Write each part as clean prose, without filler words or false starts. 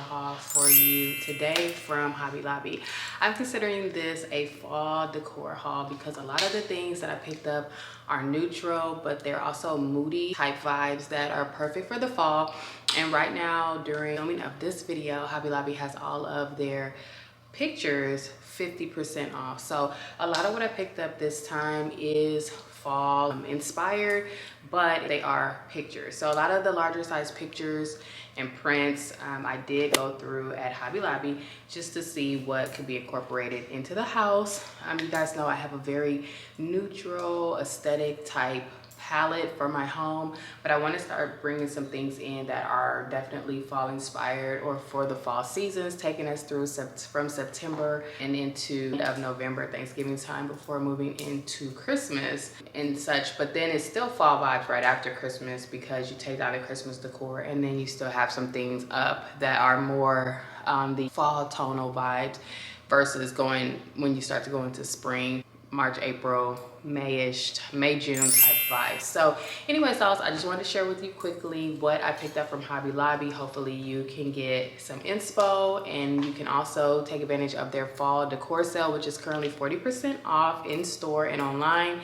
haul for you today from Hobby Lobby. I'm considering this a fall decor haul because a lot of the things that I picked up are neutral, but they're also moody type vibes that are perfect for the fall. And right now, during filming of this video, Hobby Lobby has all of their pictures 50% off. So a lot of what I picked up this time is fall inspired, but they are pictures. So a lot of the larger size pictures and prints I did go through at Hobby Lobby just to see what could be incorporated into the house. You guys know I have a very neutral aesthetic type palette for my home, but I want to start bringing some things in that are definitely fall inspired or for the fall seasons, taking us through from September and into end of November, Thanksgiving time, before moving into Christmas and such. But then it's still fall vibes right after Christmas because you take down the Christmas decor and then you still have some things up that are more the fall tonal vibes versus going when you start to go into spring, March, April, May-ish, May, June type vibes. So anyways, I just wanted to share with you quickly what I picked up from Hobby Lobby. Hopefully you can get some inspo, and you can also take advantage of their fall decor sale, which is currently 40% off in store and online.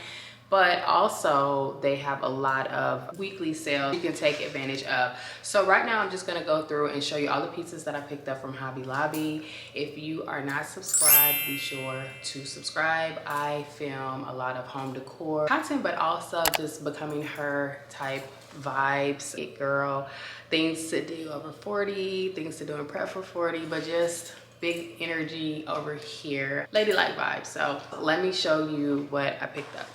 But also they have a lot of weekly sales you can take advantage of. So right now I'm just gonna go through and show you all the pieces that I picked up from Hobby Lobby. If you are not subscribed, be sure to subscribe. I film a lot of home decor content, but also just becoming her type vibes, Itgirl, things to do over 40, things to do in prep for 40, but just big energy over here, ladylike vibes. So let me show you what I picked up.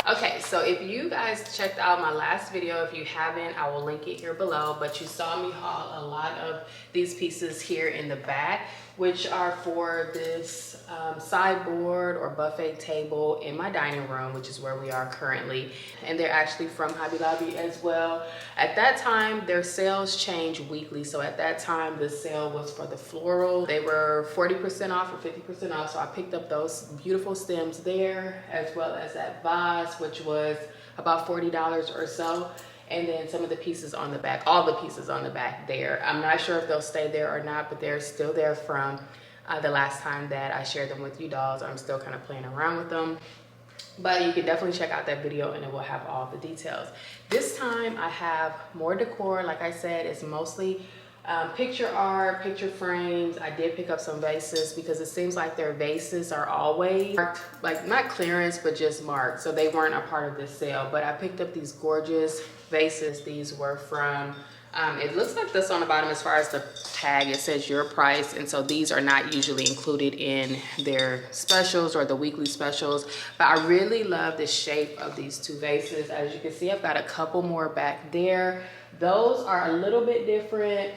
Okay, so if you guys checked out my last video, if you haven't, I will link it here below, but you saw me haul a lot of these pieces here in the back, which are for this sideboard or buffet table in my dining room, which is where we are currently. And they're actually from Hobby Lobby as well. At that time, their sales change weekly. So at that time, the sale was for the floral. They were 40% off or 50% off. So I picked up those beautiful stems there, as well as that vase, which was about $40 or so. And then some of the pieces on the back, all the pieces on the back there. I'm not sure if they'll stay there or not, but they're still there from the last time that I shared them with you dolls. I'm still kind of playing around with them. But you can definitely check out that video and it will have all the details. This time I have more decor. Like I said, it's mostly picture art, picture frames. I did pick up some vases because it seems like their vases are always marked, like not clearance, but just marked. So they weren't a part of this sale, but I picked up these gorgeous vases. These were from, it looks like this on the bottom as far as the tag, it says your price. And so these are not usually included in their specials or the weekly specials, but I really love the shape of these two vases. As you can see, I've got a couple more back there. Those are a little bit different.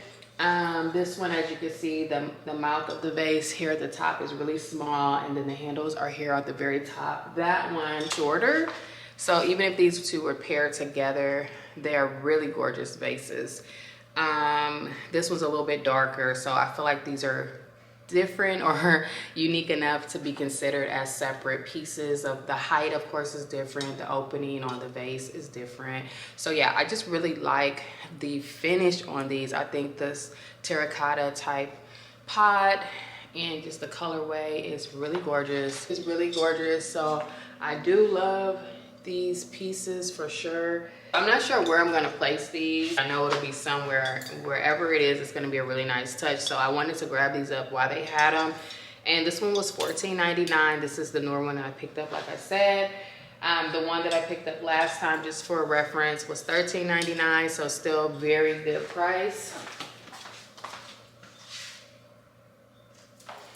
This one, as you can see, the mouth of the vase here at the top is really small, and then the handles are here at the very top. That one shorter. So even if these two were paired together, they're really gorgeous vases. This one's a little bit darker, so I feel like these are different or unique enough to be considered as separate pieces. Of the height, of course, is different. The opening on the vase is different. So yeah, I just really like the finish on these. I think this terracotta type pot and just the colorway is really gorgeous. It's really gorgeous. So I do love these pieces for sure. I'm not sure where I'm gonna place these. I know it'll be somewhere, wherever it is, it's gonna be a really nice touch. So I wanted to grab these up while they had them. And this one was $14.99. This is the newer one that I picked up, like I said. The one that I picked up last time, just for reference, was $13.99, so still very good price.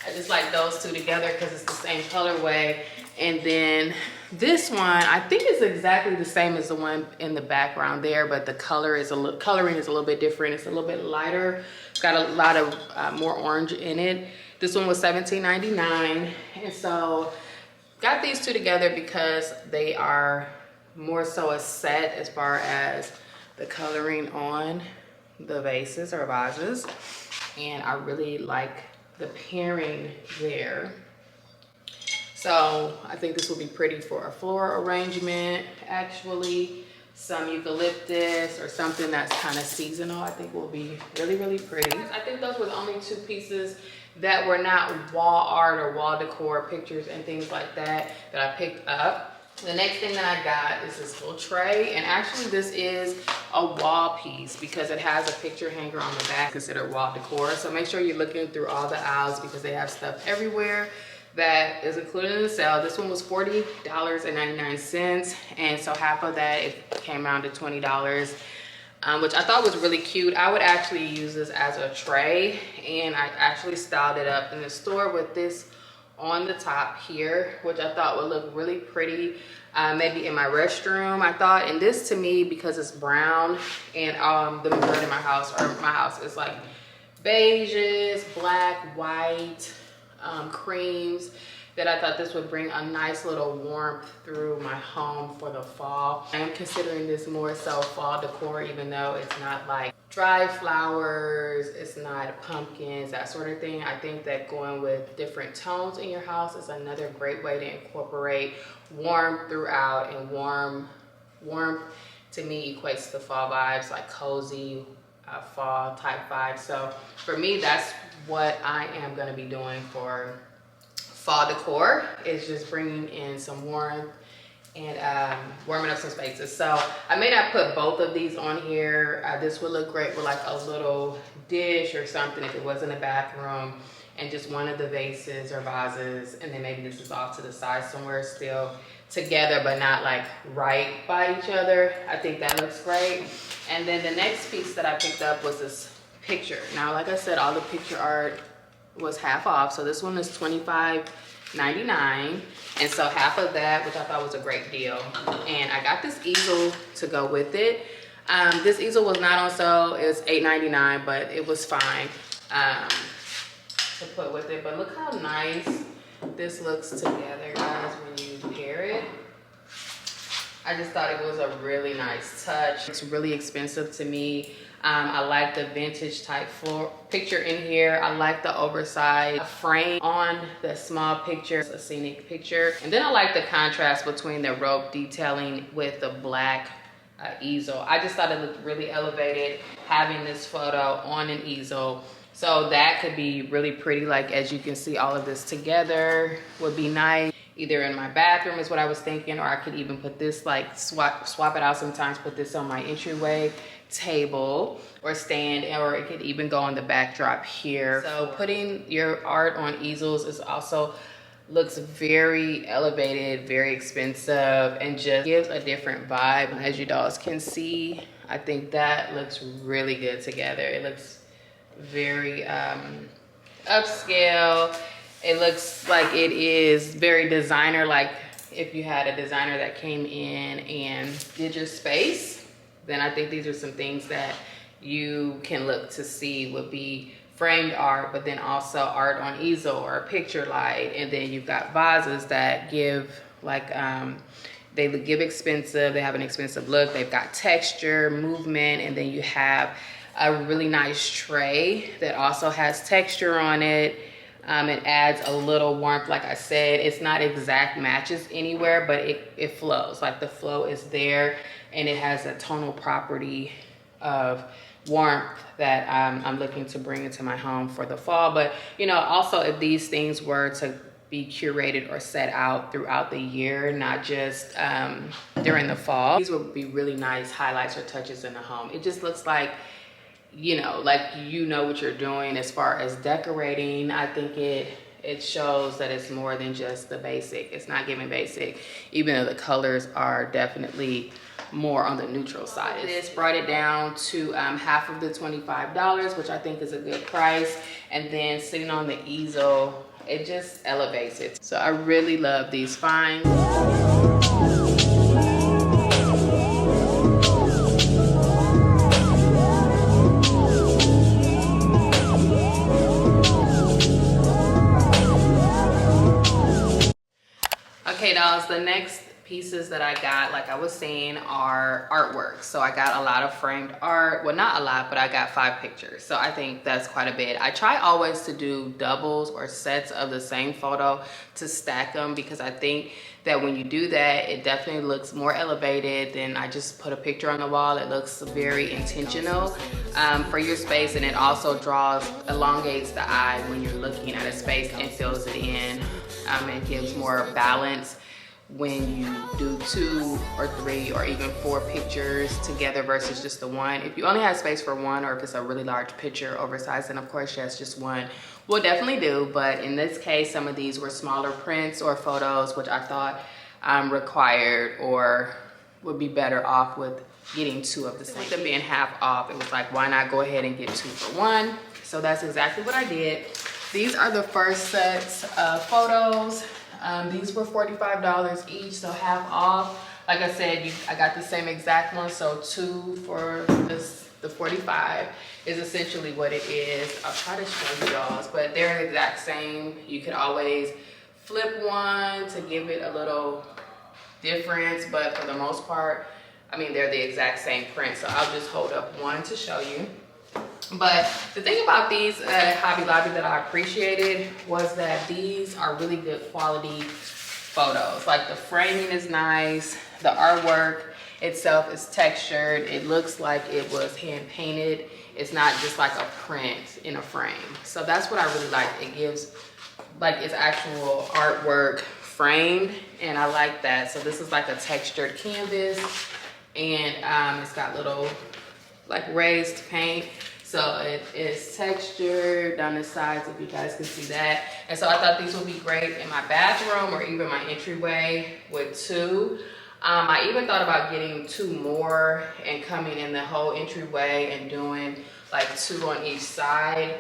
I just like those two together because it's the same colorway. And then this one, I think it's exactly the same as the one in the background there, but the coloring is a little bit different. It's a little bit lighter. It's got a lot of more orange in it. This one was $17.99. And so got these two together because they are more so a set as far as the coloring on the vases or vases. And I really like the pairing there. So I think this will be pretty for a floral arrangement, actually. some eucalyptus or something that's kind of seasonal, I think will be really, really pretty. I think those were the only two pieces that were not wall art or wall decor pictures and things like that I picked up. The next thing that I got is this little tray, and actually this is a wall piece because it has a picture hanger on the back, considered wall decor. So make sure you're looking through all the aisles because they have stuff everywhere that is included in the sale. This one was $40.99, and so half of that, it came around to $20, which I thought was really cute. I would actually use this as a tray, and I actually styled it up in the store with this on the top here, which I thought would look really pretty, maybe in my restroom, I thought. And this, to me, because it's brown, and the majority of my house is like beiges, black, white, creams, that I thought this would bring a nice little warmth through my home for the fall. I am considering this more so fall decor, even though it's not like dry flowers, it's not pumpkins, that sort of thing. I think that going with different tones in your house is another great way to incorporate warmth throughout, and warmth to me equates to fall vibes, like cozy fall type vibes. So for me, that's what I am going to be doing for fall decor, is just bringing in some warmth and warming up some spaces. So I may not put both of these on here. This would look great with like a little dish or something if it was in a bathroom, and just one of the vases or vases, and then maybe this is off to the side somewhere, still together but not like right by each other. I think that looks great. And then the next piece that I picked up was this picture. Now, like I said, all the picture art was half off, so this one is $25.99, and so half of that, which I thought was a great deal. And I got this easel to go with it. This easel was not on sale. It was $8.99, but it was fine to put with it. But look how nice this looks together, guys, when you pair it. I just thought it was a really nice touch. It's really expensive to me. I like the vintage type picture in here. I like the oversized frame on the small picture, a scenic picture. And then I like the contrast between the rope detailing with the black easel. I just thought it looked really elevated having this photo on an easel. So that could be really pretty. Like, as you can see, all of this together would be nice. Either in my bathroom is what I was thinking, or I could even put this, like swap it out sometimes, put this on my entryway table or stand, or it could even go on the backdrop here. So putting your art on easels is also looks very elevated, very expensive, and just gives a different vibe. As you dolls can see, I think that looks really good together. It looks very upscale. It looks like it is very designer, like if you had a designer that came in and did your space, then I think these are some things that you can look to see would be framed art, but then also art on easel or a picture light. And then you've got vases that give like, they give expensive, they have an expensive look. They've got texture, movement, and then you have a really nice tray that also has texture on it. It adds a little warmth. Like I said, it's not exact matches anywhere, but it flows. Like the flow is there, and it has a tonal property of warmth that I'm looking to bring into my home for the fall. But you know, also if these things were to be curated or set out throughout the year, not just during the fall, these would be really nice highlights or touches in the home. It just looks like, you know, like you know what you're doing as far as decorating. I think it shows that it's more than just the basic. It's not giving basic, even though the colors are definitely more on the neutral side. This brought it down to half of the $25, which I think is a good price. And then sitting on the easel, it just elevates it. So I really love these finds. Okay, dolls, the next pieces that I got, like I was saying, are artwork. So I got a lot of framed art. Well, not a lot, but I got 5 pictures. So I think that's quite a bit. I try always to do doubles or sets of the same photo to stack them, because I think that when you do that, it definitely looks more elevated than I just put a picture on the wall. It looks very intentional for your space, and it also elongates the eye when you're looking at a space and fills it in. It gives more balance when you do 2 or 3 or even 4 pictures together versus just the one. If you only have space for one, or if it's a really large picture, oversized, then of course, yes, just one will definitely do. But in this case, some of these were smaller prints or photos, which I thought required or would be better off with getting 2 of the same. With them being half off, it was like, why not go ahead and get 2 for 1? So that's exactly what I did. These are the first sets of photos. These were $45 each, so half off. Like I said, I got the same exact one, so 2 for the 45 is essentially what it is. I'll try to show you y'all, but they're the exact same. You could always flip one to give it a little difference, but for the most part, I mean, they're the exact same print. So I'll just hold up one to show you. But the thing about these at Hobby Lobby that I appreciated was that these are really good quality photos. Like, the framing is nice, the artwork itself is textured, it looks like it was hand painted. It's not just like a print in a frame. So that's what I really like. It gives, like, it's actual artwork framed, and I like that. So this is like a textured canvas, and it's got little like raised paint. So it is textured down the sides, if you guys can see that. And so I thought these would be great in my bathroom or even my entryway with 2. I even thought about getting 2 more and coming in the whole entryway and doing like 2 on each side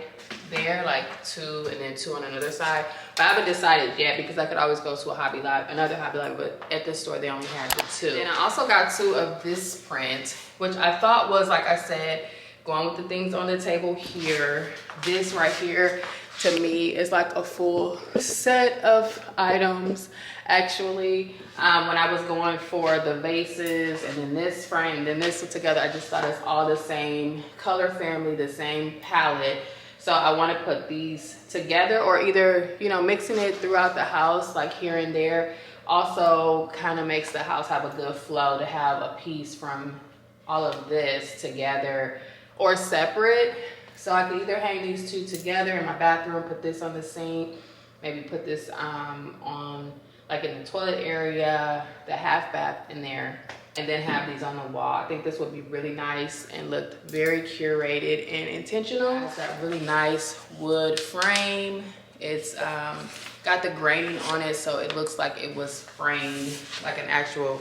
there, like 2 and then 2 on another side. But I haven't decided yet, because I could always go to another Hobby Lobby, but at this store they only had the 2. And I also got 2 of this print, which I thought was, like I said, going with the things on the table here. This right here, to me, is like a full set of items. Actually, when I was going for the vases and then this frame and then this together, I just thought it's all the same color family, the same palette. So I want to put these together, or either, you know, mixing it throughout the house, like here and there, also kind of makes the house have a good flow to have a piece from all of this together or separate. So I could either hang these 2 together in my bathroom, put this on the sink, maybe put this on like in the toilet area, the half bath in there, and then have these on the wall. I think this would be really nice and looked very curated and intentional. It's that really nice wood frame. It's got the graining on it, so it looks like it was framed, like an actual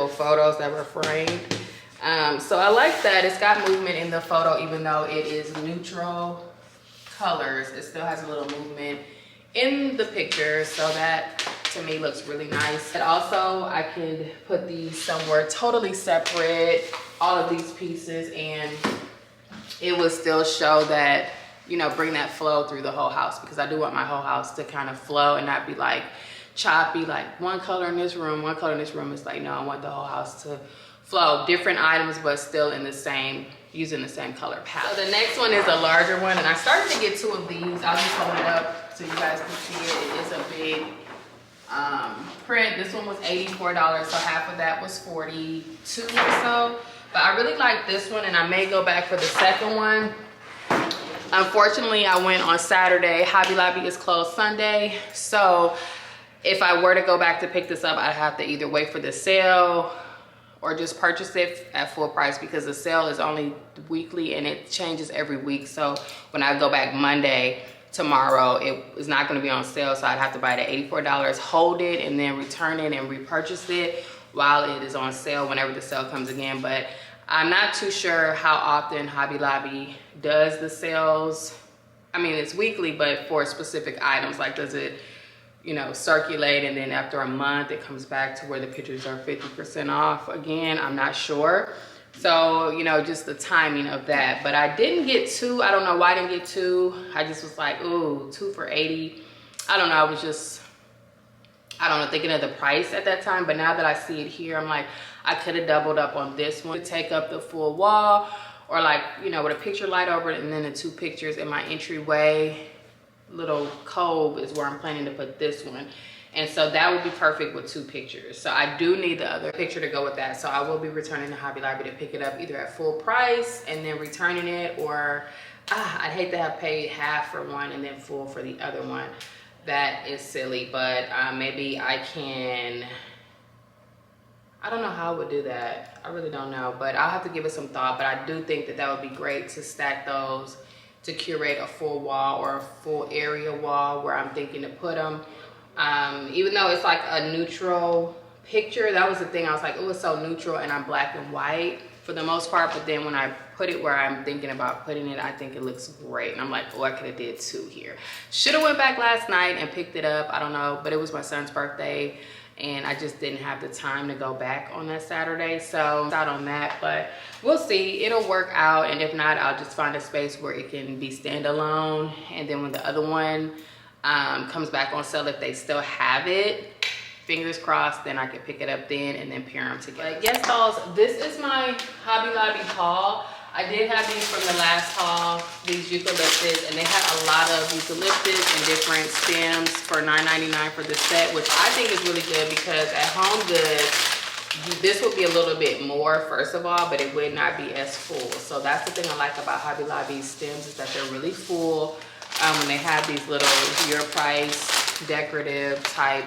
photos that were framed. So I like that. It's got movement in the photo, even though it is neutral colors. It still has a little movement in the picture, so that to me looks really nice. And also, I could put these somewhere totally separate, all of these pieces, and it would still show that, you know, bring that flow through the whole house, because I do want my whole house to kind of flow and not be like choppy, like one color in this room, one color in this room. It's like, no, I want the whole house to flow. Different items, but still in the same, using the same color palette. So the next one is a larger one, and I started to get 2 of these. I'll just hold it up so you guys can see it. It is a big print. This one was $84, so half of that was $42 or so. But I really like this one, and I may go back for the second one. Unfortunately, I went on Saturday. Hobby Lobby is closed Sunday, so if I were to go back to pick this up, I'd have to either wait for the sale or just purchase it at full price, because the sale is only weekly and it changes every week. So when I go back Monday, tomorrow, it is not going to be on sale, so I'd have to buy it at $84, hold it, and then return it and repurchase it while it is on sale whenever the sale comes again. But I'm not too sure how often Hobby Lobby does the sales. I mean, it's weekly, but for specific items, like, does it, you know, circulate, and then after a month it comes back to where the pictures are 50% off again? I'm not sure. So, you know, just the timing of that. But I didn't get 2. I don't know why I didn't get 2. I just was like, ooh, 2 for $80. I don't know, I was just I don't know, thinking of the price at that time. But now that I see it here, I'm like, I could have doubled up on this one to take up the full wall, or like, you know, with a picture light over it, and then the 2 pictures in my entryway little cove is where I'm planning to put this one. And so that would be perfect with 2 pictures. So I do need the other picture to go with that. So I will be returning to Hobby Lobby to pick it up either at full price and then returning it, or I'd hate to have paid half for one and then full for the other one. That is silly, but maybe I can, I don't know how I would do that. I really don't know, but I'll have to give it some thought. But I do think that that would be great to stack those to curate a full wall or a full area wall where I'm thinking to put them. Even though it's like a neutral picture, that was the thing. I was like, oh, it's so neutral and I'm black and white for the most part. But then when I put it where I'm thinking about putting it, I think it looks great. And I'm like, oh, I could have did 2 here. Should have went back last night and picked it up. I don't know, but it was my son's birthday and I just didn't have the time to go back on that Saturday. So out on that, but we'll see. It'll work out. And if not, I'll just find a space where it can be standalone. And then when the other one comes back on sale, if they still have it, fingers crossed, then I can pick it up then and then pair them together. But yes, dolls, this is my Hobby Lobby haul. I did have these from the last haul, these eucalyptus, and they had a lot of eucalyptus and different stems for $9.99 for the set, which I think is really good because at Homegoods, this would be a little bit more, first of all, but it would not be as full. So that's the thing I like about Hobby Lobby stems, is that they're really full. When they have these little your price decorative type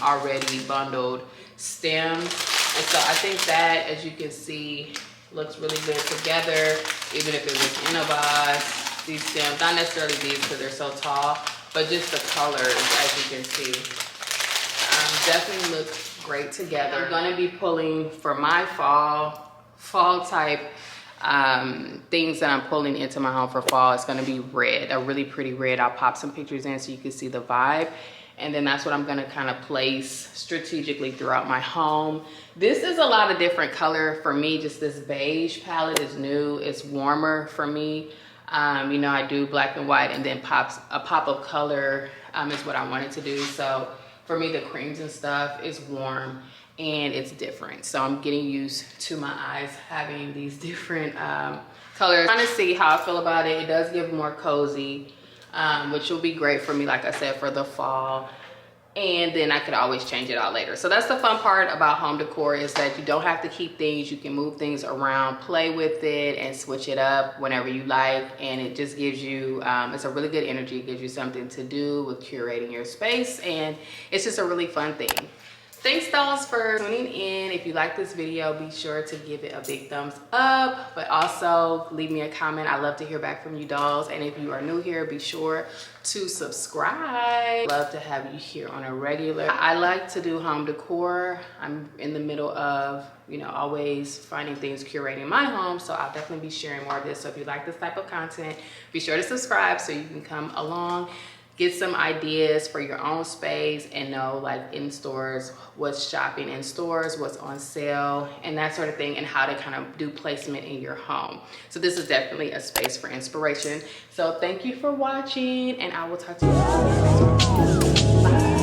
already bundled stems. And so I think that, as you can see, looks really good together, even if it was in a vase. These stems, not necessarily these because they're so tall, but just the colors, as you can see, definitely look great together. I'm going to be pulling for my fall type things that I'm pulling into my home for fall. It's going to be red, a really pretty red. I'll pop some pictures in so you can see the vibe. And then that's what I'm going to kind of place strategically throughout my home. This is a lot of different color for me. Just this beige palette is new. It's warmer for me. You know, I do black and white, and then a pop of color is what I wanted to do. So for me, the creams and stuff is warm and it's different. So I'm getting used to my eyes having these different colors. Trying to see how I feel about it. It does give more cozy, which will be great for me, like I said, for the fall. And then I could always change it out later. So that's the fun part about home decor, is that you don't have to keep things. You can move things around, play with it, and switch it up whenever you like. And it just gives you, it's a really good energy. It gives you something to do with curating your space. And it's just a really fun thing. Thanks, dolls, for tuning in. If you like this video, be sure to give it a big thumbs up, but also leave me a comment. I love to hear back from you, dolls. And if you are new here, be sure to subscribe. Love to have you here on a regular. I like to do home decor. I'm in the middle of, you know, always finding things, curating my home. So I'll definitely be sharing more of this. So if you like this type of content, be sure to subscribe so you can come along, get some ideas for your own space, and know, like, in stores, what's shopping in stores, what's on sale, and that sort of thing, and how to kind of do placement in your home. So this is definitely a space for inspiration. So thank you for watching, and I will talk to you soon. Bye.